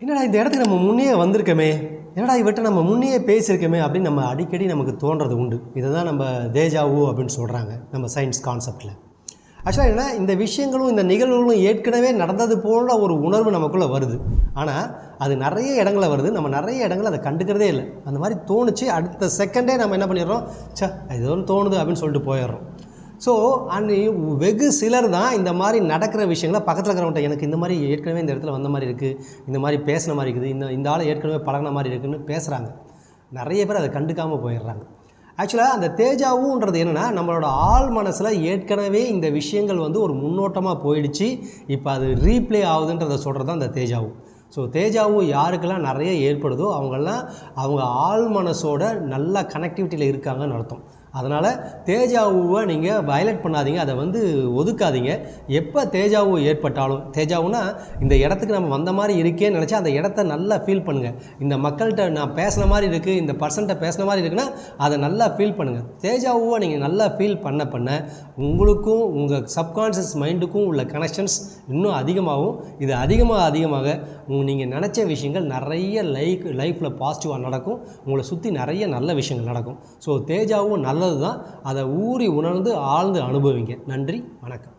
என்னடா இந்த இடத்துக்கு நம்ம முன்னே வந்திருக்கோமே, என்னடா இவர்கிட்ட நம்ம முன்னே பேசியிருக்கோமே அப்படின்னு நம்ம அடிக்கடி நமக்கு தோன்றது உண்டு. இதை தான் நம்ம தேஜாவு அப்படின்னு சொல்கிறாங்க நம்ம சயின்ஸ் கான்செப்டில். ஆக்சுவலாக என்னென்னா இந்த விஷயங்களும் இந்த நிகழ்வுகளும் ஏற்கனவே நடந்தது போன்ற ஒரு உணர்வு நமக்குள்ளே வருது. ஆனால் அது நிறைய இடங்களில் வருது, நம்ம நிறைய இடங்களில் அதை கண்டுக்கிறதே இல்லை. அந்த மாதிரி தோணுச்சு, அடுத்த செகண்டே நம்ம என்ன பண்ணிடுறோம், இது ஒன்று தோணுது அப்படின்னு சொல்லிட்டு போயிடுறோம். ஸோ வெகு சிலர் தான் இந்த மாதிரி நடக்கிற விஷயங்களை பக்கத்தில் இருக்கிறவங்கள்ட்ட எனக்கு இந்த மாதிரி ஏற்கனவே இந்த இடத்துல வந்த மாதிரி இருக்குது, இந்த மாதிரி பேசின மாதிரி இருக்குது, இந்த ஆள் ஏற்கனவே பழகின மாதிரி இருக்குதுன்னு பேசுகிறாங்க. நிறைய பேர் அதை கண்டுக்காமல் போயிடுறாங்க. ஆக்சுவலாக அந்த தேஜாவுன்றது என்னென்னா நம்மளோட ஆள் மனசில் ஏற்கனவே இந்த விஷயங்கள் வந்து ஒரு முன்னோட்டமாக போயிடுச்சு, இப்போ அது ரீப்ளே ஆகுதுன்றதை சொல்கிறது தான் அந்த தேஜாவு. ஸோ தேஜாவு யாருக்கெல்லாம் நிறைய ஏற்படுதோ அவங்கெல்லாம் அவங்க ஆள் மனசோட நல்ல கனெக்டிவிட்டியில் இருக்காங்கன்னு அர்த்தம். அதனால் தேஜாவுவை நீங்கள் வயலட் பண்ணாதீங்க, அதை வந்து ஒதுக்காதீங்க. எப்போ தேஜாவு ஏற்பட்டாலும், தேஜாவுனா இந்த இடத்துக்கு நம்ம வந்த மாதிரி இருக்கேன்னு நினச்சா அந்த இடத்த நல்லா ஃபீல் பண்ணுங்கள். இந்த மக்கள்கிட்ட நான் பேசுன மாதிரி இருக்குது, இந்த பர்சன்ட்டை பேசுன மாதிரி இருக்குன்னா அதை நல்லா ஃபீல் பண்ணுங்கள். தேஜாவுவை நீங்கள் நல்லா ஃபீல் பண்ண உங்களுக்கும் உங்கள் சப்கான்ஷியஸ் மைண்டுக்கும் உள்ள கனெக்ஷன்ஸ் இன்னும் அதிகமாகும். இது அதிகமாக நீங்கள் நினச்ச விஷயங்கள் நிறைய லைஃப்பில் பாசிட்டிவாக நடக்கும். உங்களை சுற்றி நிறைய நல்ல விஷயங்கள் நடக்கும். ஸோ தேஜாவும் நல்லது தான், அதை ஊறி உணர்ந்து ஆழ்ந்து அனுபவிங்க. நன்றி, வணக்கம்.